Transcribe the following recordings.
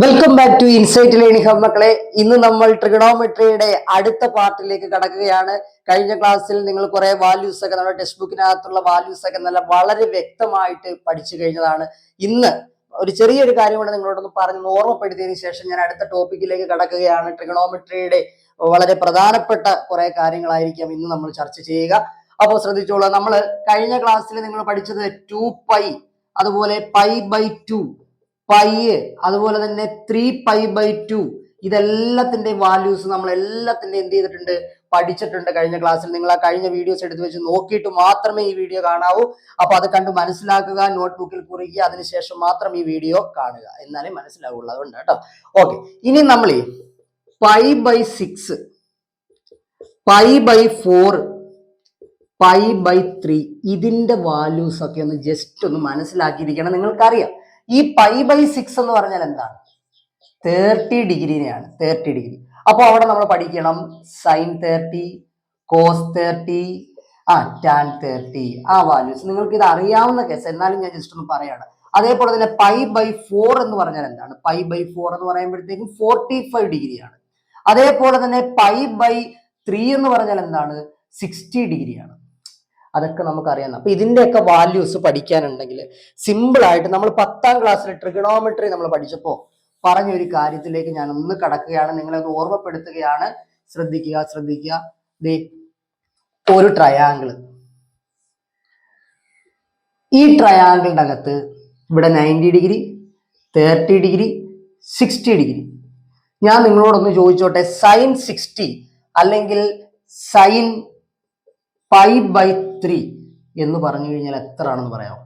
Welcome back to insight learning hub മക്കളെ. ഇന്ന് നമ്മൾ ട്രിഗണോമെട്രിയുടെ അടുത്ത പാർട്ടിലേക്ക് കടക്കുകയാണ്. കഴിഞ്ഞ ക്ലാസ്സിൽ നിങ്ങൾ കുറെ വാല്യൂസ് ഒക്കെ നമ്മുടെ ടെക്സ്റ്റ് ബുക്കിനകത്തുള്ള വാല്യൂസ് ഒക്കെ വളരെ വ്യക്തമായിട്ട് പഠിച്ചു കഴിഞ്ഞതാണ്. ഇന്ന് ഒരു ചെറിയൊരു കാര്യം കൂടെ നിങ്ങളോടൊന്ന് പറഞ്ഞ് ഓർമ്മപ്പെടുത്തിയതിനു ശേഷം ഞാൻ അടുത്ത ടോപ്പിക്കിലേക്ക് കടക്കുകയാണ്. ട്രിഗണോമെട്രിയുടെ വളരെ പ്രധാനപ്പെട്ട കുറെ കാര്യങ്ങളായിരിക്കും ഇന്ന് നമ്മൾ ചർച്ച ചെയ്യുക. അപ്പോൾ ശ്രദ്ധിച്ചോളൂ, നമ്മൾ കഴിഞ്ഞ ക്ലാസ്സിൽ നിങ്ങൾ പഠിച്ചത് 2π, അതുപോലെ π/2, പൈ, അതുപോലെ തന്നെ 3π/2, ഇതെല്ലാത്തിന്റെ വാല്യൂസ് നമ്മൾ എല്ലാത്തിന്റെ എന്ത് ചെയ്തിട്ടുണ്ട്, പഠിച്ചിട്ടുണ്ട് കഴിഞ്ഞ ക്ലാസ്സിൽ. നിങ്ങൾ ആ കഴിഞ്ഞ വീഡിയോസ് എടുത്ത് വെച്ച് നോക്കിയിട്ട് മാത്രമേ ഈ വീഡിയോ കാണാവൂ. അപ്പൊ അത് കണ്ട് മനസ്സിലാക്കുക, നോട്ട്ബുക്കിൽ കുറിക്കുക, അതിനുശേഷം മാത്രം ഈ വീഡിയോ കാണുക, എന്നാലേ മനസ്സിലാവുള്ളൂ. അതുകൊണ്ട് കേട്ടോ. ഓക്കെ, ഇനി നമ്മൾ π/6, π/4, π/3 ഇതിന്റെ വാല്യൂസ് ഒക്കെ ഒന്ന് ജസ്റ്റ് ഒന്ന് മനസ്സിലാക്കിയിരിക്കണം. നിങ്ങൾക്കറിയാം ഈ π/6 എന്ന് പറഞ്ഞാൽ എന്താണ്? 30 ഡിഗ്രിനെയാണ്. 30 ഡിഗ്രി. അപ്പൊ അവിടെ നമ്മൾ പഠിക്കണം sin 30, cos 30, tan 30, ആ വാല്യൂസ് നിങ്ങൾക്ക് ഇത് അറിയാവുന്ന കേസ്, എന്നാലും ഞാൻ ജസ്റ്റ് ഒന്ന് പറയാണ്. അതേപോലെ തന്നെ π/4 എന്ന് പറഞ്ഞാൽ എന്താണ്? π/4 എന്ന് പറയുമ്പോഴത്തേക്കും 45 ഡിഗ്രിയാണ്. അതേപോലെ തന്നെ π/3 എന്ന് പറഞ്ഞാൽ എന്താണ്? 60 ഡിഗ്രിയാണ്. അതൊക്കെ നമുക്കറിയാം. അപ്പൊ ഇതിന്റെയൊക്കെ വാല്യൂസ് പഠിക്കാനുണ്ടെങ്കിൽ സിമ്പിൾ ആയിട്ട് നമ്മൾ 10ാം ക്ലാസ്സിൽ ട്രിഗണോമെട്രി നമ്മൾ പഠിച്ചപ്പോൾ പറഞ്ഞ ഒരു കാര്യത്തിലേക്ക് ഞാൻ ഒന്ന് കടക്കുകയാണ്, നിങ്ങളെ ഒന്ന് ഓർമ്മപ്പെടുത്തുകയാണ്. ശ്രദ്ധിക്കുക. ദേ ഒരു ട്രയാങ്കിൾ, ഈ ട്രയാങ്കിളിന്റെ അകത്ത് ഇവിടെ 90 ഡിഗ്രി, 30 ഡിഗ്രി, 60 ഡിഗ്രി. ഞാൻ നിങ്ങളോടൊന്ന് ചോദിച്ചോട്ടെ, sin 60 അല്ലെങ്കിൽ sin π/3 എന്ന് പറഞ്ഞു കഴിഞ്ഞാൽ എത്രയാണെന്ന് പറയാമോ?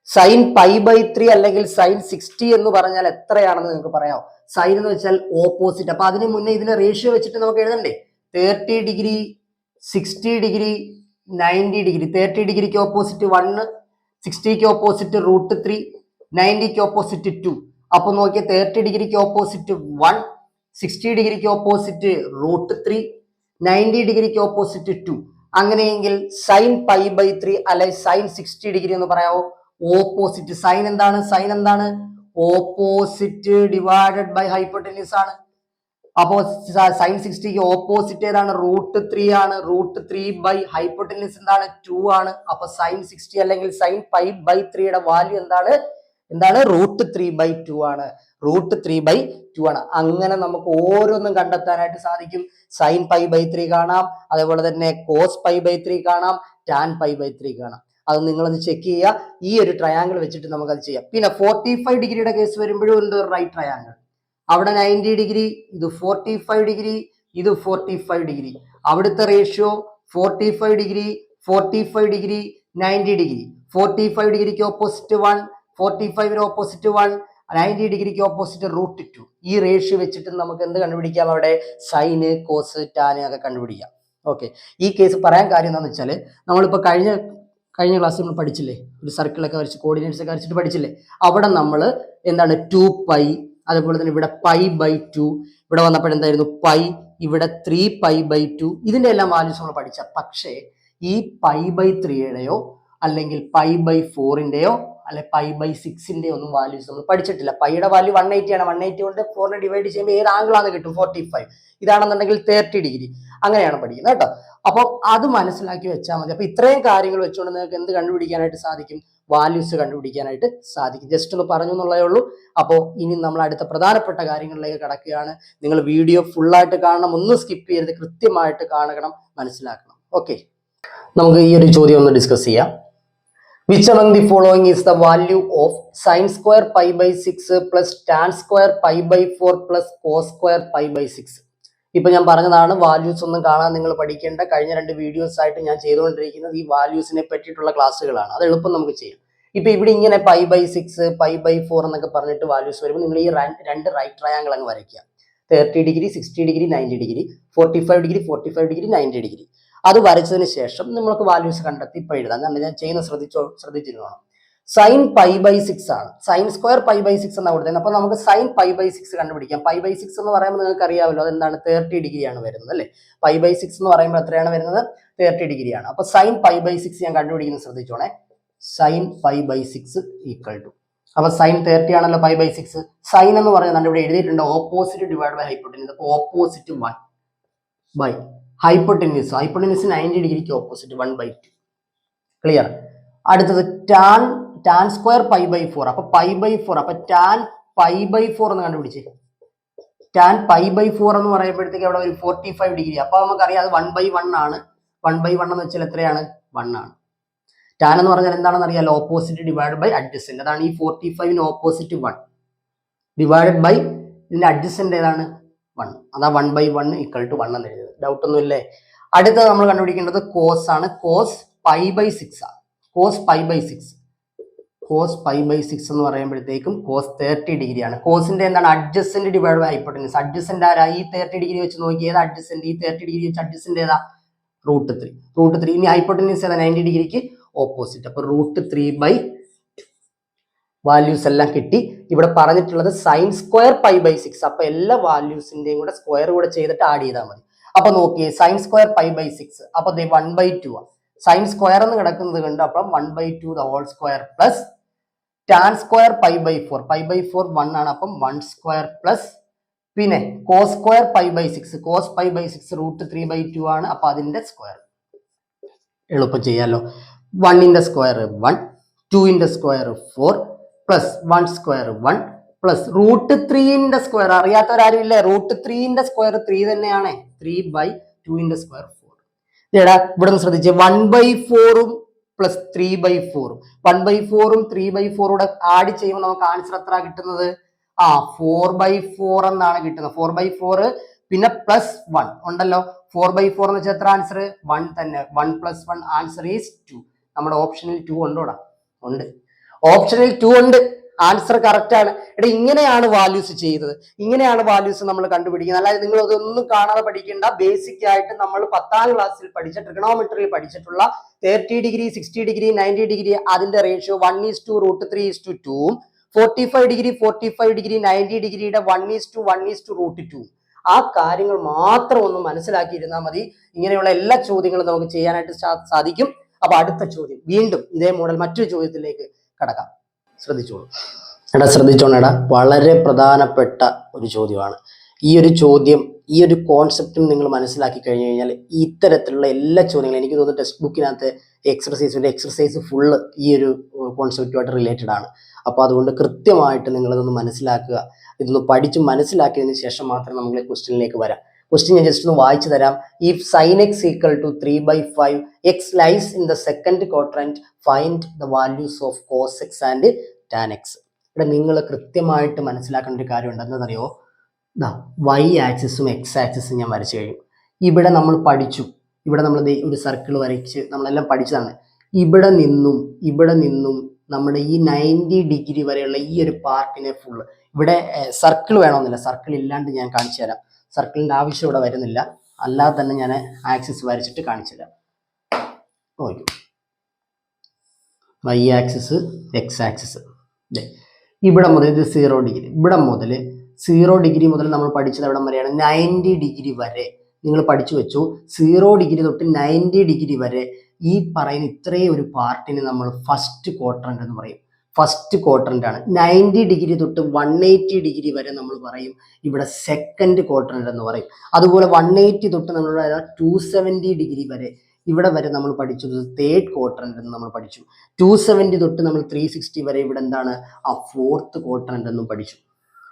sin π/3 അല്ലെങ്കിൽ sin 60 എന്ന് പറഞ്ഞാൽ എത്രയാണെന്ന് നിങ്ങൾക്ക് പറയാമോ? സൈൻ എന്ന് വെച്ചാൽ ഓപ്പോസിറ്റ്. അപ്പൊ അതിന് മുന്നേ ഇതിന്റെ റേഷ്യോ വെച്ചിട്ട് നമുക്ക് എഴുതണ്ടേ? 30 ഡിഗ്രി, 60 ഡിഗ്രി, 90 ഡിഗ്രി. 30 ഡിഗ്രിക്ക് ഓപ്പോസിറ്റ് 1, 60ക്ക് ഓപ്പോസിറ്റ് √3, 90ക്ക് ഓപ്പോസിറ്റ് 2. അപ്പൊ നോക്കിയാൽ 30 ഡിഗ്രിക്ക് ഓപ്പോസിറ്റ് 1, 60 ഡിഗ്രിക്ക് ഓപ്പോസിറ്റ് √3, 90 ഡിഗ്രിക്ക് ഓപ്പോസിറ്റ് 2. അങ്ങനെയെങ്കിൽ sin π/3 അല്ലെ sin 60 ഡിഗ്രി എന്ന് പറയാമോ? ഓപ്പോസിറ്റ്. സൈൻ എന്താണ്? സൈൻ എന്താണ്? ഓപ്പോസിറ്റ് ഡിവൈഡഡ് ബൈ ഹൈപ്പോട്ടന്യൂസ് ആണ്. അപ്പോ sin 60ക്ക് ഓപ്പോസിറ്റ് ഏതാണ്? √3 ആണ്. √3 ഹൈപ്പോട്ടന്യൂസ് എന്താണ്? 2 ആണ്. അപ്പൊ sin 60 അല്ലെങ്കിൽ sin π/3യുടെ വാല്യൂ എന്താണ്? √3/2 ആണ്. √3/2 ആണ്. അങ്ങനെ നമുക്ക് ഓരോന്നും കണ്ടെത്താനായിട്ട് സാധിക്കും. sin π/3 കാണാം, അതേപോലെ തന്നെ cos π/3 കാണാം, tan π/3 കാണാം. അത് നിങ്ങളൊന്ന് ചെക്ക് ചെയ്യുക. ഈ ഒരു ട്രയാങ്കിൾ വെച്ചിട്ട് നമുക്കത് ചെയ്യാം. പിന്നെ 45 ഡിഗ്രിയുടെ കേസ് വരുമ്പോഴും ഉണ്ട് റൈറ്റ് ട്രയാങ്കിൾ. അവിടെ 90 ഡിഗ്രി, ഇത് 45 ഡിഗ്രി, ഇത് 45 ഡിഗ്രി. അവിടുത്തെ റേഷ്യോ 45 ഡിഗ്രി, 45 ഡിഗ്രി, 90 ഡിഗ്രി. 45 ഡിഗ്രിക്ക് ഓപ്പോസിറ്റ് 1, 45ന് ഓപ്പോസിറ്റ് 1, 90 ഡിഗ്രിക്ക് ഓപ്പോസിറ്റ് √2. ഈ റേഷ്യോ വെച്ചിട്ട് നമുക്ക് എന്ത് കണ്ടുപിടിക്കാം? അവിടെ സൈന്, കോസ്, ടാന് ഒക്കെ കണ്ടുപിടിക്കാം. ഓക്കെ, ഈ കേസ് പറയാൻ കാര്യം എന്താണെന്ന് വെച്ചാൽ നമ്മളിപ്പോൾ കഴിഞ്ഞ ക്ലാസ്സിൽ നമ്മൾ പഠിച്ചില്ലേ, ഒരു സർക്കിളൊക്കെ വരച്ച് കോർഡിനേറ്റ്സ് ഒക്കെ വരച്ചിട്ട് പഠിച്ചില്ലേ? അവിടെ നമ്മൾ എന്താണ് 2π, അതുപോലെ തന്നെ ഇവിടെ π/2, ഇവിടെ വന്നപ്പോൾ എന്തായിരുന്നു π, ഇവിടെ 3π/2. ഇതിന്റെ എല്ലാം വാല്യൂസ് നമ്മൾ പഠിച്ച. പക്ഷേ ഈ π/3യുടെയോ അല്ലെങ്കിൽ π/4ന്റെയോ അല്ലെ π/6ന്റെയോ ഒന്നും വാല്യൂസ് നമ്മൾ പഠിച്ചിട്ടില്ല. പൈയുടെ വാല്യൂ 180 ആണ്. 180 കൊണ്ട് 4നെ ഡിവൈഡ് ചെയ്യുമ്പോൾ ഏത് ആംഗിളാണ് കിട്ടും? 45. ഇതാണെന്നുണ്ടെങ്കിൽ 30 ഡിഗ്രി. അങ്ങനെയാണ് പഠിക്കുന്നത് കേട്ടോ. അപ്പോൾ അത് മനസ്സിലാക്കി വെച്ചാൽ മതി. അപ്പൊ ഇത്രയും കാര്യങ്ങൾ വെച്ചുകൊണ്ട് നിങ്ങൾക്ക് എന്ത് കണ്ടുപിടിക്കാനായിട്ട് സാധിക്കും? വാല്യൂസ് കണ്ടുപിടിക്കാനായിട്ട് സാധിക്കും. ജസ്റ്റ് ഒന്ന് പറഞ്ഞു എന്നുള്ളതേ ഉള്ളൂ. അപ്പോൾ ഇനി നമ്മൾ അടുത്ത പ്രധാനപ്പെട്ട കാര്യങ്ങളിലേക്ക് കടക്കുകയാണ്. നിങ്ങൾ വീഡിയോ ഫുള്ളായിട്ട് കാണണം, ഒന്നും സ്കിപ്പ് ചെയ്യരുത്, കൃത്യമായിട്ട് കാണണം, മനസ്സിലാക്കണം. ഓക്കെ, നമുക്ക് ഈ ഒരു ചോദ്യം ഒന്ന് ഡിസ്കസ് ചെയ്യാം. Which among the following is the value of sin square π/6 plus tan square π/4 plus cos square π/6? ഇപ്പൊ ഞാൻ പറഞ്ഞതാണ്, വാല്യൂസ് ഒന്നും കാണാൻ നിങ്ങൾ പഠിക്കേണ്ട. കഴിഞ്ഞ 2 വീഡിയോസ് ആയിട്ട് ഞാൻ ചെയ്തുകൊണ്ടിരിക്കുന്നത് ഈ വാല്യൂസിനെ പറ്റിയിട്ടുള്ള ക്ലാസ്സുകളാണ്. അത് എളുപ്പം നമുക്ക് ചെയ്യാം. ഇപ്പൊ ഇവിടെ ഇങ്ങനെ π/6, π/4 എന്നൊക്കെ പറഞ്ഞിട്ട് വാല്യൂസ് വരുമ്പോൾ നിങ്ങൾ ഈ 2 റൈറ്റ് ട്രയാങ്കിൾ അങ്ങ് വരയ്ക്കുക. 30 degree, 60 degree, 90 degree, 45 degree, 45 degree, 90 degree. അത് വരച്ചതിന് ശേഷം നിങ്ങൾക്ക് വാല്യൂസ് കണ്ടെത്തി ഇപ്പൊ എഴുതാം. ഞാൻ ചെയ്യുന്ന ശ്രദ്ധിച്ചിരുന്നതാണ്. സൈൻ π/6 ആണ്. സൈൻ സ്ക്വയർ π/6 എന്നാണ് കൊടുത്തത്. അപ്പൊ നമുക്ക് സൈൻ π/6 കണ്ടുപിടിക്കാം. π/6 എന്ന് പറയുമ്പോൾ നിങ്ങൾക്ക് അറിയാമല്ലോ, അതെന്താണ്? 30 ഡിഗ്രിയാണ് വരുന്നത് അല്ലേ? π/6 എന്ന് പറയുമ്പോൾ എത്രയാണ് വരുന്നത്? 30 ഡിഗ്രിയാണ്. അപ്പൊ സൈൻ π/6 ഞാൻ കണ്ടുപിടിക്കുന്നത് ശ്രദ്ധിച്ചോണേ. സൈൻ π/6 ഈക്വൽ ടു അപ്പൊ സൈൻ 30 ആണല്ലോ പൈ ബൈ 6. സൈൻ എന്ന് പറഞ്ഞാൽ ഇവിടെ എഴുതിയിട്ടുണ്ട് ഓപ്പോസിറ്റ് ഡിവൈഡ് ബൈ ഹൈപ്പോട്ടന്യൂസ്. അപ്പൊ ഓപ്പോസിറ്റ് 1 ബൈ ഹൈപ്പോട്ടന്യൂസ്. ഹൈപ്പോട്ടന്യൂസ് 90 ഡിഗ്രിക്ക് ഓപ്പോസിറ്റ് 1/2. ക്ലിയർ. അടുത്തത് ടാൻ സ്ക്വയർ പൈ ബൈ 4. അപ്പൊ പൈ ബൈ 4. അപ്പൊ ടാൻ പൈ ബൈ 4 എന്ന് കണ്ടുപിടിച്ച്. ടാൻ പൈ ബൈ 4 എന്ന് പറയുമ്പോഴത്തേക്ക് അവിടെ ഒരു 45 ഡിഗ്രി. അപ്പൊ നമുക്കറിയാം അത് 1/1 ആണ്. 1/1 എന്ന് വെച്ചാൽ എത്രയാണ്? 1 ആണ്. ടാൻ എന്ന് പറഞ്ഞാൽ എന്താണെന്ന് അറിയാലോ? Opposite divide by adjacent. അതാണ് ഈ 45ന് ഓപ്പോസിറ്റ് 1 ഡിവൈഡഡ് ബൈ ഇതിന്റെ അഡ്ജസന്റ് ഏതാണ്? 1. അതാ 1/1 ഈക്വൽ ടു 1 എന്ന് എഴുതുന്നത്. ഡൗട്ട് ഒന്നും ഇല്ലേ? അടുത്തത് നമ്മൾ കണ്ടുപിടിക്കേണ്ടത് കോസ് ആണ്. കോസ് പൈ ബൈ 6 ആണ്. Cos pi by 6. Cos pi by 6 എന്ന് പറയുമ്പോഴത്തേക്കും കോസ് 30 ഡിഗ്രി ആണ്. കോസിന്റെ എന്താണ്? Adjacent divide by hypotenuse. Adjacent ആരാ? ഈ 30 ഡിഗ്രി വെച്ച് നോക്കി ഏതാ അഡ്ജസന്റ്? ഈ 30 ഡിഗ്രി വെച്ച് അഡ്ജസന്റ് ഏതാ? √3. ഇനി ഹൈപ്പോട്ടന്യൂസ് ഏതാ? 90 ഡിഗ്രിക്ക് ഓപ്പോസിറ്റ്. അപ്പൊ √3/2 വാല്യൂസ് എല്ലാം കിട്ടി. ഇവിടെ പറഞ്ഞിട്ടുള്ളത് സൈൻ സ്ക്വയർ പൈ ബൈ 6. അപ്പൊ എല്ലാ വാല്യൂസിന്റെയും കൂടെ സ്ക്വയർ കൂടെ ചെയ്തിട്ട് ആഡ് ചെയ്താൽ മതി. അപ്പൊ നോക്കിയേ സൈൻ സ്ക്വയർ പൈ ബൈ 6. അപ്പൊ 1/2 ആണ്. സൈൻ സ്ക്വയർ എന്ന് കിടക്കുന്നത് കണ്ട് അപ്പം 1/2 the whole square plus tan square pi by 4. Pi by 4 1 ആണ്. അപ്പം 1 സ്ക്വയർ പ്ലസ് പിന്നെ cos square pi by 6. Cos pi by 6 √3/2 ആണ്. അപ്പൊ അതിന്റെ സ്ക്വയർ എളുപ്പം ചെയ്യാലോ. 1 square 1, 2 square 4 plus 1 square 1 plus √3 square. അറിയാത്തവരാരും ഇല്ലേ? √3 സ്ക്വയർ 3 തന്നെയാണ്. 3/2 സ്ക്വയർ 4. ഇതാ ഇവിടെ നിന്ന് ശ്രദ്ധിച്ചേ. 1/4 പ്ലസ് 3/4. 1/4 3/4 കൂടെ ആഡ് ചെയ്യുമ്പോൾ നമുക്ക് ആൻസർ എത്ര കിട്ടുന്നത്? 4/4 എന്നാണ് കിട്ടുന്നത്. 4/4 പിന്നെ പ്ലസ് 1 ഉണ്ടല്ലോ. 4/4 എന്ന് വെച്ചാൽ എത്ര ആൻസർ? 1 തന്നെ. 1 + 1 ആൻസർ ഈസ് 2. നമ്മുടെ ഓപ്ഷനിൽ 2 ഉണ്ടോടാ? ഉണ്ട്. ഓപ്ഷനിൽ 2 ഉണ്ട്. ആൻസർ കറക്റ്റ് ആണ്. എടാ ഇങ്ങനെയാണ് വാല്യൂസ് ചെയ്തത്. ഇങ്ങനെയാണ് വാല്യൂസ് നമ്മൾ കണ്ടുപിടിക്കുന്നത്. അല്ലാതെ നിങ്ങൾ അതൊന്നും കാണാതെ പഠിക്കേണ്ട. ബേസിക് ആയിട്ട് നമ്മൾ 10ാം ക്ലാസ്സിൽ പഠിച്ച ട്രിഗണോമെട്രിയിൽ പഠിച്ചിട്ടുള്ള 30 ഡിഗ്രി 60 ഡിഗ്രി 90 ഡിഗ്രി അതിന്റെ റേഷ്യോ 1:√3:2, 45 ഡിഗ്രി 45 ഡിഗ്രി 90 ഡിഗ്രിയുടെ 1:1:√2. ആ കാര്യങ്ങൾ മാത്രം ഒന്ന് മനസ്സിലാക്കിയിരുന്നാൽ മതി. ഇങ്ങനെയുള്ള എല്ലാ ചോദ്യങ്ങളും നമുക്ക് ചെയ്യാനായിട്ട് സാധിക്കും. അപ്പൊ അടുത്ത ചോദ്യം വീണ്ടും ഇതേ മോഡൽ മറ്റൊരു ചോദ്യത്തിലേക്ക് കടക്കാം. ശ്രദ്ധിച്ചോളൂ. ശ്രദ്ധിച്ചോണേടാ, വളരെ പ്രധാനപ്പെട്ട ഒരു ചോദ്യമാണ് ഈ ഒരു ചോദ്യം. ഈ ഒരു കോൺസെപ്റ്റും നിങ്ങൾ മനസ്സിലാക്കി കഴിഞ്ഞു കഴിഞ്ഞാൽ ഇത്തരത്തിലുള്ള എല്ലാ ചോദ്യങ്ങളും എനിക്ക് തോന്നുന്നു ടെക്സ്റ്റ് ബുക്കിനകത്ത് എക്സർസൈസ് ഫുള്ള് ഈ ഒരു കോൺസെപ്റ്റുമായിട്ട് റിലേറ്റഡ് ആണ്. അപ്പോൾ അതുകൊണ്ട് കൃത്യമായിട്ട് നിങ്ങളിതൊന്ന് മനസ്സിലാക്കുക. ഇതൊന്ന് പഠിച്ച് മനസ്സിലാക്കിയതിന് ശേഷം മാത്രം നമ്മൾ ക്വസ്റ്റ്യനിലേക്ക് വരാം. ക്വസ്റ്റ്യൻ ഞാൻ ജസ്റ്റ് ഒന്ന് വായിച്ചു തരാം. If sin x equal to 3/5, x lies in the second quadrant, find the values of cos x and tan x. ഇവിടെ നിങ്ങൾ കൃത്യമായിട്ട് മനസ്സിലാക്കേണ്ട ഒരു കാര്യമുണ്ട്. എന്താണെന്നറിയോ? y ആക്സിസും x ആക്സിസും ഞാൻ വരച്ചു കഴിഞ്ഞു. ഇവിടെ നമ്മൾ പഠിച്ചു. ഇവിടെ നമ്മൾ ഒരു സർക്കിൾ വരച്ച് നമ്മളെല്ലാം പഠിച്ചതാണ്. ഇവിടെ നിന്നും നമ്മുടെ ഈ 90 ഡിഗ്രി വരെയുള്ള ഈ ഒരു പാർട്ടിനെ ഫുള്ള് ഇവിടെ സർക്കിൾ വേണമെന്നില്ല. സർക്കിൾ ഇല്ലാണ്ട് ഞാൻ കാണിച്ചു തരാം. സർക്കിളിന്റെ ആവശ്യം ഇവിടെ വരുന്നില്ല. അല്ലാതെ തന്നെ ഞാൻ ആക്സിസ് വരച്ചിട്ട് കാണിച്ചു തരാം. Okay, y axis x axis ഇവിടെ മുതൽ ഇത് 0 ഡിഗ്രി. ഇവിടെ മുതൽ 0 ഡിഗ്രി മുതൽ നമ്മൾ പഠിച്ചത് എവിടെ വരെയാണ്? 90 ഡിഗ്രി വരെ നിങ്ങൾ പഠിച്ചു വെച്ചു. 0 ഡിഗ്രി തൊട്ട് 90 ഡിഗ്രി വരെ ഈ പറയുന്ന ഇത്രയും ഒരു പാർട്ടിന് നമ്മൾ ഫസ്റ്റ് ക്വാഡ്രന്റ് എന്ന് പറയും. ഫസ്റ്റ് ക്വാഡ്രന്റ് ആണ്. 90 ഡിഗ്രി തൊട്ട് 180 ഡിഗ്രി വരെ നമ്മൾ പറയും ഇവിടെ സെക്കൻഡ് ക്വാഡ്രന്റ് എന്ന് പറയും. അതുപോലെ 180 തൊട്ട് നമ്മൾ 270 ഡിഗ്രി വരെ ഇവിടെ വരെ നമ്മൾ പഠിച്ചത് തേർഡ് ക്വാഡ്രന്റ് എന്ന് നമ്മൾ പഠിച്ചു. 270 തൊട്ട് നമ്മൾ 360 വരെ ഇവിടെ എന്താണ്? ഫോർത്ത് ക്വാഡ്രന്റ് എന്നും പഠിച്ചു.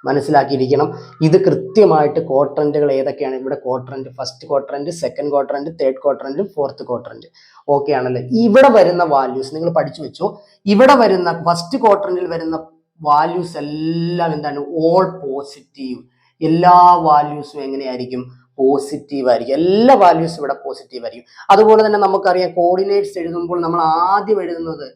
മനസ്സിലാക്കിയിരിക്കണം. ഇത് കൃത്യമായിട്ട് ക്വാഡ്രന്റുകൾ ഏതൊക്കെയാണ്? ഇവിടെ quadrant, first quadrant, second quadrant, third quadrant, fourth quadrant. Okay ആണല്ലേ? ഇവിടെ വരുന്ന വാല്യൂസ് നിങ്ങൾ പഠിച്ചു വെച്ചോ. ഇവിടെ വരുന്ന ഫസ്റ്റ് ക്വാഡ്രന്റിൽ വരുന്ന വാല്യൂസ് എല്ലാം എന്താണ്? All positive. എല്ലാ വാല്യൂസും എങ്ങനെയായിരിക്കും? പോസിറ്റീവ് ആയിരിക്കും. എല്ലാ വാല്യൂസും ഇവിടെ പോസിറ്റീവ് ആയിരിക്കും. അതുപോലെ തന്നെ നമുക്കറിയാം കോർഡിനേറ്റ്സ് എഴുതുമ്പോൾ നമ്മൾ ആദ്യം എഴുതുന്നത്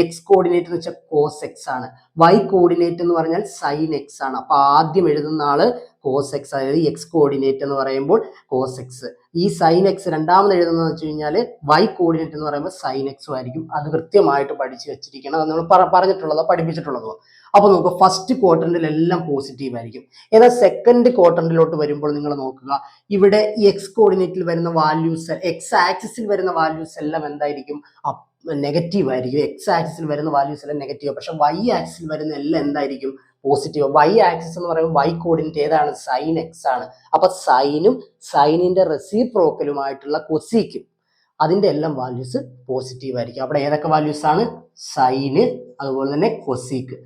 എക്സ് കോർഡിനേറ്റ് എന്ന് വെച്ചാൽ കോസ് എക്സ് ആണ്. വൈ കോർഡിനേറ്റ് എന്ന് പറഞ്ഞാൽ സൈൻ എക്സ് ആണ്. അപ്പൊ ആദ്യം എഴുതുന്ന ആള് കോസ് എക്സ്, അതായത് എക്സ് കോർഡിനേറ്റ് എന്ന് പറയുമ്പോൾ കോസ് എക്സ്. ഈ സൈൻ എക്സ് രണ്ടാമത് എഴുതുന്നത് വെച്ച് കഴിഞ്ഞാൽ വൈ കോർഡിനേറ്റ് എന്ന് പറയുമ്പോൾ സൈൻ എക്സും ആയിരിക്കും. അത് കൃത്യമായിട്ട് പഠിച്ചു വെച്ചിരിക്കണം. അത് നമ്മൾ പറഞ്ഞിട്ടുള്ളതോ പഠിപ്പിച്ചിട്ടുള്ളതോ. അപ്പൊ നമുക്ക് ഫസ്റ്റ് ക്വാഡ്രന്റിലെല്ലാം പോസിറ്റീവ് ആയിരിക്കും. എന്നാൽ സെക്കൻഡ് ക്വാഡ്രന്റിലോട്ട് വരുമ്പോൾ നിങ്ങൾ നോക്കുക, ഇവിടെ എക്സ് കോർഡിനേറ്റിൽ വരുന്ന വാല്യൂസ്, എക്സ് ആക്സിസിൽ വരുന്ന വാല്യൂസ് എല്ലാം എന്തായിരിക്കും? നെഗറ്റീവ് ആയിരിക്കും. എക്സ് ആക്സിസിൽ വരുന്ന വാല്യൂസ് എല്ലാം നെഗറ്റീവ്, പക്ഷെ വൈ ആക്സിസിൽ വരുന്ന എല്ലാം എന്തായിരിക്കും? പോസിറ്റീവ്. വൈ ആക്സിസ് എന്ന് പറയുമ്പോൾ വൈ കോർഡിനേറ്റ് ഏതാണ്? സൈൻ എക്സ് ആണ്. അപ്പൊ സൈനും സൈനിന്റെ റെസിപ്രോക്കലുമായിട്ടുള്ള കൊസീക്കും അതിന്റെ എല്ലാം വാല്യൂസ് പോസിറ്റീവ് ആയിരിക്കും. അവിടെ ഏതൊക്കെ വാല്യൂസ് ആണ്? സൈന്, അതുപോലെ തന്നെ കൊസീക്ക്,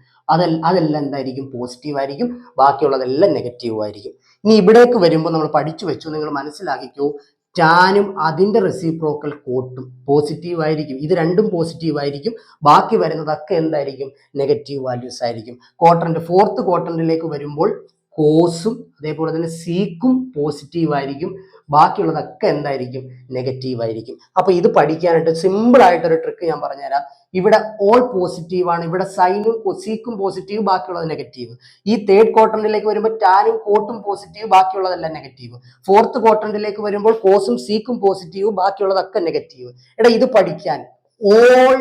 അതെല്ലാം എന്തായിരിക്കും? പോസിറ്റീവ് ആയിരിക്കും. ബാക്കിയുള്ളതെല്ലാം നെഗറ്റീവ് ആയിരിക്കും. ഇനി ഇവിടേക്ക് വരുമ്പോൾ നമ്മൾ പഠിച്ചു വെച്ചു, നിങ്ങൾ മനസ്സിലാക്കിക്കോ, ടാനും അതിന്റെ റെസിപ്രോക്കൽ കോട്ടും പോസിറ്റീവ് ആയിരിക്കും. ഇത് രണ്ടും പോസിറ്റീവ് ആയിരിക്കും. ബാക്കി വരുന്നതൊക്കെ എന്തായിരിക്കും? നെഗറ്റീവ് വാല്യൂസ് ആയിരിക്കും. ക്വാഡ്രന്റ്, ഫോർത്ത് ക്വാഡ്രന്റിലേക്ക് വരുമ്പോൾ കോസും അതേപോലെ തന്നെ സീക്കും പോസിറ്റീവ് ആയിരിക്കും. ബാക്കിയുള്ളതൊക്കെ എന്തായിരിക്കും? നെഗറ്റീവ് ആയിരിക്കും. അപ്പൊ ഇത് പഠിക്കാനായിട്ട് സിമ്പിൾ ആയിട്ടൊരു ട്രിക്ക് ഞാൻ പറഞ്ഞുതരാം. ഇവിടെ ഓൾ പോസിറ്റീവ് ആണ്, ഇവിടെ സൈനും കൊസീക്കും പോസിറ്റീവ്, ബാക്കിയുള്ളത് നെഗറ്റീവ്. ഈ തേർഡ് ക്വാഡ്രന്റിലേക്ക് വരുമ്പോൾ ടാനും കോട്ടും പോസിറ്റീവ്, ബാക്കിയുള്ളതെല്ലാം നെഗറ്റീവ്. ഫോർത്ത് ക്വാഡ്രന്റിലേക്ക് വരുമ്പോൾ കോസും സീക്കും പോസിറ്റീവ്, ബാക്കിയുള്ളതൊക്കെ നെഗറ്റീവ്. എടാ ഇത് പഠിക്കാൻ ഓൾ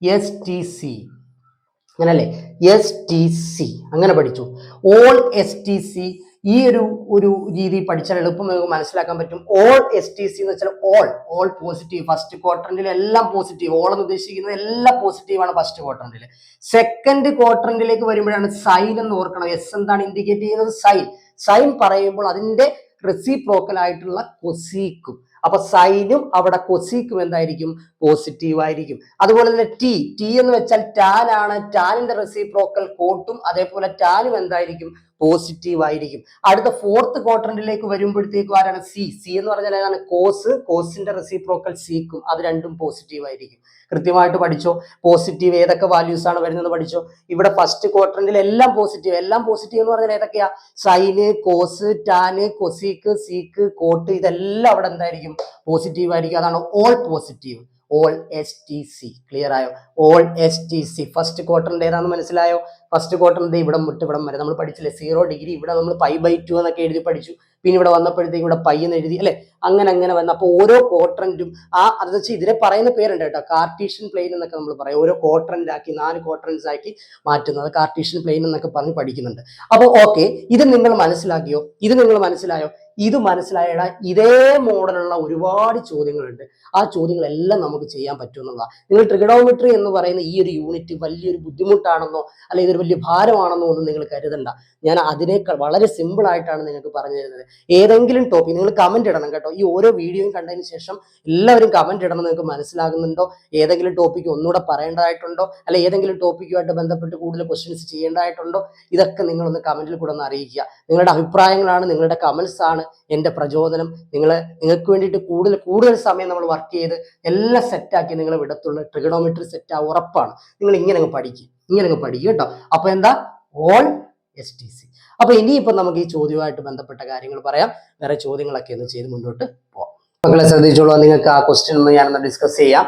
STC അങ്ങനല്ലേ? STC അങ്ങനെ പഠിച്ചു. ഓൾ STC ഈ ഒരു രീതി പഠിച്ചാൽ എളുപ്പം നമുക്ക് മനസ്സിലാക്കാൻ പറ്റും. ഓൾ STC എന്ന് വെച്ചാൽ ഓൾ പോസിറ്റീവ്. ഫസ്റ്റ് ക്വാഡ്രന്റിൽ എല്ലാം പോസിറ്റീവ്. ഓൾ എന്ന് ഉദ്ദേശിക്കുന്നത് എല്ലാം പോസിറ്റീവ് ആണ് ഫസ്റ്റ് ക്വാഡ്രന്റിൽ. സെക്കൻഡ് ക്വാഡ്രന്റിലേക്ക് വരുമ്പോഴാണ് സൈൻ എന്ന് ഓർക്കണം. എസ് എന്താണ് ഇൻഡിക്കേറ്റ് ചെയ്യുന്നത്? സൈൻ. സൈൻ പറയുമ്പോൾ അതിന്റെ റെസിപ്രോക്കൽ ആയിട്ടുള്ള കൊസീക്കും. അപ്പൊ സൈനും അവിടെ കൊസീക്കും എന്തായിരിക്കും? പോസിറ്റീവ് ആയിരിക്കും. അതുപോലെ തന്നെ ടി എന്ന് വെച്ചാൽ ടാൻ ആണ്. ടാനിന്റെ റെസിപ്രോക്കൽ കോട്ടും അതേപോലെ ടാനും എന്തായിരിക്കും? പോസിറ്റീവ് ആയിരിക്കും. അടുത്ത ഫോർത്ത് ക്വാഡ്രന്റിലേക്ക് വരുമ്പോഴത്തേക്കും ആരാണ്? സി എന്ന് പറഞ്ഞാൽ ഏതാണ്? കോസിന്റെ റെസിപ്രോക്കൽ സീക്കും, അത് രണ്ടും പോസിറ്റീവ് ആയിരിക്കും. കൃത്യമായിട്ട് പഠിച്ചോ. പോസിറ്റീവ് ഏതൊക്കെ വാല്യൂസ് ആണ് വരുന്നത് പഠിച്ചോ. ഇവിടെ ഫസ്റ്റ് ക്വാഡ്രന്റിൽ എല്ലാം പോസിറ്റീവ് എന്ന് പറഞ്ഞാൽ ഏതൊക്കെയാ? Sine, cos, tan, cosec, sec, cot, ഇതെല്ലാം അവിടെ എന്തായിരിക്കും? പോസിറ്റീവ് ആയിരിക്കും. അതാണ് all positive. All STC. Clear ആയോ? All STC. ഫസ്റ്റ് ക്വാഡ്രന്റ് ഏതാണെന്ന് മനസ്സിലായോ? ഫസ്റ്റ് ക്വാഡ്രന്റ് ഇവിടം വിട്ട് ഇവിടം വരെ നമ്മൾ പഠിച്ചില്ലേ? 0 ഡിഗ്രി. ഇവിടെ നമ്മൾ π/2 എന്നൊക്കെ എഴുതി പഠിച്ചു. പിന്നെ ഇവിടെ വന്നപ്പോഴത്തേക്ക് ഇവിടെ പൈ എന്ന് എഴുതി അല്ലെ? അങ്ങനെ വന്ന അപ്പൊ ഓരോ ക്വാഡ്രന്റും അത് വെച്ച് ഇതിനെ പറയുന്ന പേരുണ്ട് കേട്ടോ, കാർട്ടീഷ്യൻ പ്ലെയിൻ എന്നൊക്കെ നമ്മൾ പറയും. ഓരോ ക്വാഡ്രന്റ് ആക്കി 4 ക്വാഡ്രന്റ്സ് ആക്കി മാറ്റുന്നത് കാർട്ടീഷ്യൻ പ്ലെയിൻ എന്നൊക്കെ പറഞ്ഞ് പഠിക്കുന്നുണ്ട്. അപ്പൊ ഓക്കെ, ഇത് നിങ്ങൾ മനസ്സിലാക്കിയോ? ഇത് മനസ്സിലായടാ. ഇതേ മോഡലുള്ള ഒരുപാട് ചോദ്യങ്ങളുണ്ട്. ആ ചോദ്യങ്ങളെല്ലാം നമുക്ക് ചെയ്യാൻ പറ്റുമെന്നുള്ളതാണ്. നിങ്ങൾ ട്രിഗണോമെട്രി എന്ന് പറയുന്ന ഈ ഒരു യൂണിറ്റ് വലിയൊരു ബുദ്ധിമുട്ടാണെന്നോ അല്ലെ ഇതൊരു വലിയ ഭാരമാണെന്നോ ഒന്നും നിങ്ങൾ കരുതണ്ട. ഞാൻ അതിനേക്കാൾ വളരെ സിമ്പിൾ ആയിട്ടാണ് നിങ്ങൾക്ക് പറഞ്ഞു തരുന്നത്. ഏതെങ്കിലും ടോപ്പിക് നിങ്ങൾ കമന്റ് ഇടണം കേട്ടോ. ഈ ഓരോ വീഡിയോയും കണ്ടതിന് ശേഷം എല്ലാവരും കമന്റ് ഇടണം. നിങ്ങൾക്ക് മനസ്സിലാകുന്നുണ്ടോ? ഏതെങ്കിലും ടോപ്പിക് ഒന്നുകൂടെ പറയേണ്ടതായിട്ടുണ്ടോ, അല്ലെ ഏതെങ്കിലും ടോപ്പിക്കുമായിട്ട് ബന്ധപ്പെട്ട് കൂടുതൽ ക്വസ്റ്റ്യൻസ് ചെയ്യേണ്ടതായിട്ടുണ്ടോ? ഇതൊക്കെ നിങ്ങളൊന്ന് കമന്റിൽ കൂടെ ഒന്ന് അറിയിക്കുക. നിങ്ങളുടെ അഭിപ്രായങ്ങളാണ്, നിങ്ങളുടെ കമന്റ്സ് ആണ് എന്റെ പ്രചോദനം. നിങ്ങൾക്ക് വേണ്ടിയിട്ട് കൂടുതൽ സമയം നമ്മൾ വർക്ക് ചെയ്ത് എല്ലാം സെറ്റാക്കി നിങ്ങൾ വിടത്തുള്ളൂ. ട്രിഗണോമെട്രി സെറ്റ് ഉറപ്പാണ്. നിങ്ങൾ ഇങ്ങനെ പഠിക്കും കേട്ടോ. അപ്പൊ എന്താ? All STC. അപ്പൊ ഇനിയിപ്പോ നമുക്ക് ഈ ചോദ്യവുമായിട്ട് ബന്ധപ്പെട്ട കാര്യങ്ങൾ പറയാം. വേറെ ചോദ്യങ്ങളൊക്കെ ഒന്ന് ചെയ്ത് മുന്നോട്ട് പോവാം. മക്കളെ ശ്രദ്ധിച്ചോളൂ. നിങ്ങൾക്ക് ആ ക്വസ്റ്റ്യൻ ഒന്ന് ഞാനൊന്ന് ഡിസ്കസ് ചെയ്യാം.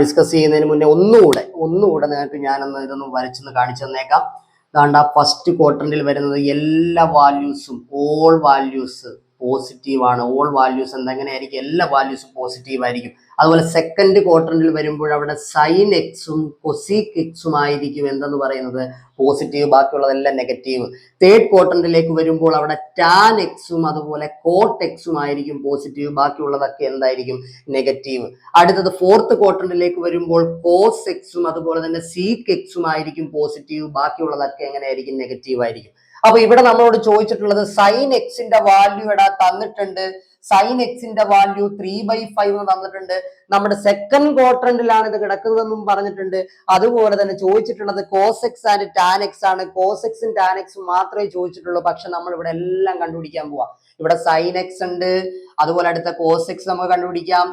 ഡിസ്കസ് ചെയ്യുന്നതിന് മുന്നേ ഒന്നുകൂടെ നിങ്ങൾക്ക് ഞാനൊന്ന് ഇതൊന്ന് വരച്ചൊന്ന് കാണിച്ചു തന്നേക്കാം. അതാണ്ട് ആ ഫസ്റ്റ് ക്വാഡ്രന്റിൽ വരുന്നത് എല്ലാ വാല്യൂസും ഓൾ വാല്യൂസ് പോസിറ്റീവ് ആണ്. ഓൾ വാല്യൂസ് എങ്ങനെയായിരിക്കും? എല്ലാ വാല്യൂസും പോസിറ്റീവ് ആയിരിക്കും. അതുപോലെ സെക്കൻഡ് ക്വാഡ്രന്റിൽ വരുമ്പോൾ അവിടെ സൈൻ എക്സും കൊസീക് എക്സും ആയിരിക്കും എന്തെന്ന് പറയുന്നത്? പോസിറ്റീവ്. ബാക്കിയുള്ളതെല്ലാം നെഗറ്റീവ്. തേർഡ് ക്വാഡ്രന്റിലേക്ക് വരുമ്പോൾ അവിടെ ടാൻ എക്സും അതുപോലെ കോട്ട് എക്സും ആയിരിക്കും പോസിറ്റീവ്. ബാക്കിയുള്ളതൊക്കെ എന്തായിരിക്കും? നെഗറ്റീവ്. അടുത്തത് ഫോർത്ത് ക്വാഡ്രന്റിലേക്ക് വരുമ്പോൾ കോസ് എക്സും അതുപോലെ തന്നെ സീക്ക് എക്സും ആയിരിക്കും പോസിറ്റീവ്. ബാക്കിയുള്ളതൊക്കെ എങ്ങനെയായിരിക്കും? നെഗറ്റീവ് ആയിരിക്കും. അപ്പൊ ഇവിടെ നമ്മളോട് ചോദിച്ചിട്ടുള്ളത് സൈൻ എക്സിന്റെ വാല്യൂ തന്നിട്ടുണ്ട്. സൈൻ എക്സിന്റെ വാല്യൂ 3/5 എന്ന് തന്നിട്ടുണ്ട്. നമ്മുടെ സെക്കൻഡ് ക്വാഡ്രന്റിലാണ് ഇത് കിടക്കുന്നതെന്നും പറഞ്ഞിട്ടുണ്ട്. അതുപോലെ തന്നെ ചോദിച്ചിട്ടുള്ളത് cos x and tan x ആണ്. കോസ് എക്സും ടാൻ എക്സും മാത്രമേ ചോദിച്ചിട്ടുള്ളൂ. പക്ഷെ നമ്മൾ ഇവിടെ എല്ലാം കണ്ടുപിടിക്കാൻ പോവാം. ഇവിടെ സൈൻ എക്സ് ഉണ്ട്, അതുപോലെ അടുത്ത കോസ് എക്സ് നമുക്ക് കണ്ടുപിടിക്കാം,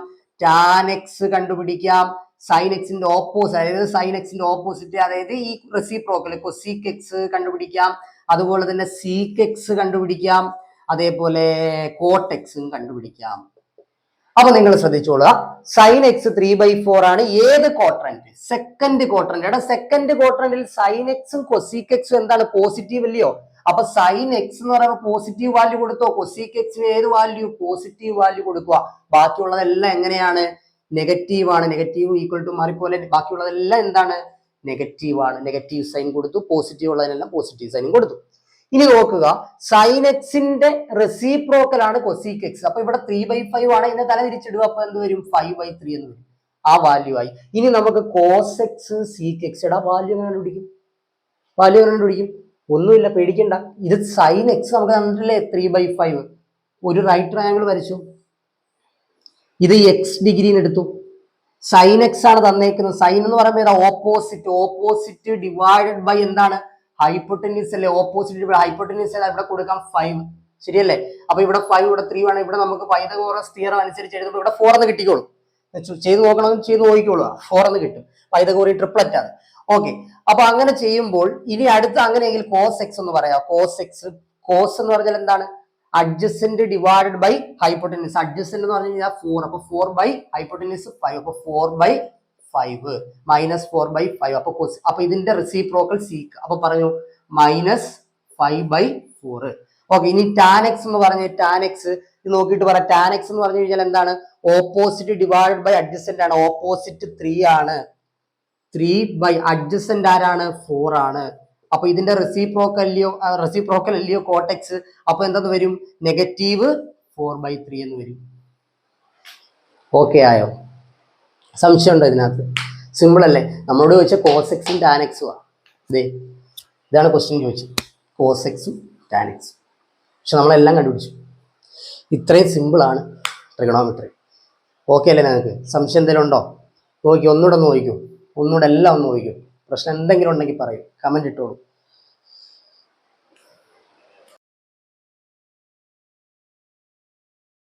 ടാൻ എക്സ് കണ്ടുപിടിക്കാം, സൈൻ എക്സിന്റെ ഓപ്പോസിറ്റ് അതായത് സൈൻ എക്സിന്റെ ഓപ്പോസിറ്റ് അതായത് ഈ റെസിപ്രോക്കൽ കൊസീക് എക്സ് കണ്ടുപിടിക്കാം, അതുപോലെ തന്നെ സീക്ക് എക്സ് കണ്ടുപിടിക്കാം, അതേപോലെ കോട്ട് എക്സും കണ്ടുപിടിക്കാം. അപ്പൊ നിങ്ങൾ ശ്രദ്ധിച്ചോളുക. സൈൻ എക്സ് 3/4 ആണ്. ഏത് ക്വാഡ്രന്റ്? Second quadrant. സെക്കൻഡ് ക്വാഡ്രന്റിൽ സൈൻ എക്സും കൊസീക് എക്സും എന്താണ്? പോസിറ്റീവ് അല്ലയോ? അപ്പൊ സൈൻ എക്സ് എന്ന് പറയുമ്പോൾ പോസിറ്റീവ് വാല്യൂ കൊടുത്തോ, കൊസീക് എക്സിന് ഏത് വാല്യൂ? പോസിറ്റീവ് വാല്യൂ കൊടുക്കുക. ബാക്കിയുള്ളതെല്ലാം എങ്ങനെയാണ്? നെഗറ്റീവ് ആണ്. നെഗറ്റീവ് ഈക്വൽ ടു മാറിപ്പോലെ ബാക്കിയുള്ളതെല്ലാം എന്താണ്? നെഗറ്റീവ് ആണ്. നെഗറ്റീവ് സൈൻ കൊടുത്തു. പോസിറ്റീവ് ഉള്ളതിനെല്ലാം പോസിറ്റീവ് സൈനും കൊടുത്തു. ഇനി നോക്കുക, സൈൻ എക്സിന്റെ റെസിപ്രോക്കൽ ആണ് കൊസീക് എക്സ്. അപ്പൊ ഇവിടെ 3/5 ആണ്. ഇതിനെ തല തിരിച്ചിടുക. അപ്പൊ എന്ത് വരും? 5/3 എന്ന് വരും. ആ വാല്യൂ ആയി. ഇനി നമുക്ക് കോസ് എക്സ് സീക്ക് എക്സ് ഇടാ വാല്യൂ എങ്ങനെ കണ്ടുപിടിക്കും? വാല്യൂ എങ്ങനെ കണ്ടുപിടിക്കും? ഒന്നുമില്ല, പേടിക്കണ്ട. ഇത് സൈൻ എക്സ് നമുക്ക് തന്നിട്ടില്ലേ 3/5. ഒരു റൈറ്റ് ട്രയാങ്കിൾ വരച്ചു, ഇത് എക്സ് ഡിഗ്രിന്ന് എടുത്തു. സൈൻ എക്സ് ആണ് തന്നേക്കുന്നത്. സൈൻ എന്ന് പറയുമ്പോൾ ഏതാ? ഓപ്പോസിറ്റ്. ഓപ്പോസിറ്റ് ഡിവൈഡഡ് ബൈ എന്താണ്? ഹൈപ്പോട്ടന്യൂസ് അല്ലേ? ഓപ്പോസിറ്റ് ഹൈപ്പോട്ടന്യൂസ് ഇവിടെ കൊടുക്കാം 5. ശരിയല്ലേ? അപ്പൊ ഇവിടെ 5, ഇവിടെ 3 ആണ്. ഇവിടെ നമുക്ക് പൈതഗോറസ് തിയറം അനുസരിച്ച് എഴുതുമ്പോൾ ഇവിടെ 4 എന്ന് കിട്ടിക്കോളും. ചെയ്ത് നോക്കണം, ചെയ്ത് നോക്കിക്കോളൂ. 4 എന്ന് കിട്ടും. പൈതഗോറി ട്രിപ്ലറ്റ് ആണ്. ഓക്കെ, അപ്പൊ അങ്ങനെ ചെയ്യുമ്പോൾ ഇനി അടുത്ത അങ്ങനെയെങ്കിൽ കോസ് എക്സ് എന്ന് പറയാം. കോസ് എക്സ്, കോസ് എന്ന് പറഞ്ഞാൽ എന്താണ്? Adjacent divided by hypotenuse. Adjacent എന്ന് പറഞ്ഞു കഴിഞ്ഞാൽ 4. അപ്പൊ 4 ബൈ ഹൈപ്പോട്ടന്യൂസ് 5. അപ്പൊ 4/5 മൈനസ് 4/5. അപ്പൊ ഇതിന്റെ റെസിപ്രോക്കൽ സീക്ക്. അപ്പൊ പറഞ്ഞു -5/4. ഓക്കെ, ഇനി ടാൻ എക്സ് എന്ന് പറഞ്ഞു. ടാൻ എക്സ് ഇത് നോക്കിയിട്ട് പറയാം. ടാൻ എക്സ് എന്ന് പറഞ്ഞു കഴിഞ്ഞാൽ എന്താണ്? ഓപ്പോസിറ്റ് ഡിവൈഡഡ് ബൈ അഡ്ജസന്റ് ആണ്. ഓപ്പോസിറ്റ് 3 ആണ്. 3 ബൈ അഡ്ജസന്റ് ആരാണ്? 4 ആണ്. അപ്പൊ ഇതിന്റെ റെസിപ്രോക്കൽ അല്ലയോ കോട്ടെക്സ്? അപ്പൊ എന്തെന്ന് വരും? -4/3 എന്ന് വരും. ഓക്കെ ആയോ? സംശയം ഉണ്ടോ ഇതിനകത്ത്? സിമ്പിൾ അല്ലേ? നമ്മളോട് ചോദിച്ച കോസ് എക്സും ടാൻ എക്സും ആ. ഇതാണ് ക്വസ്റ്റ്യൻ ചോദിച്ചത്, കോസ് എക്സും ടാൻ എക്സും. പക്ഷെ നമ്മളെല്ലാം കണ്ടുപിടിച്ചു. ഇത്രയും സിമ്പിളാണ് ട്രിഗണോമെട്രി. ഓക്കെ അല്ലേ? നിങ്ങൾക്ക് സംശയം എന്തെങ്കിലും ഉണ്ടോ? നോക്കി ഒന്നുകൂടെ ഒന്ന് നോക്കൂ, ഒന്നുകൂടെ എല്ലാം ഒന്ന് നോക്കൂ. പ്രശ്നം എന്തെങ്കിലും ഉണ്ടെങ്കിൽ പറയൂ, കമന്റ് ഇട്ടോളൂ.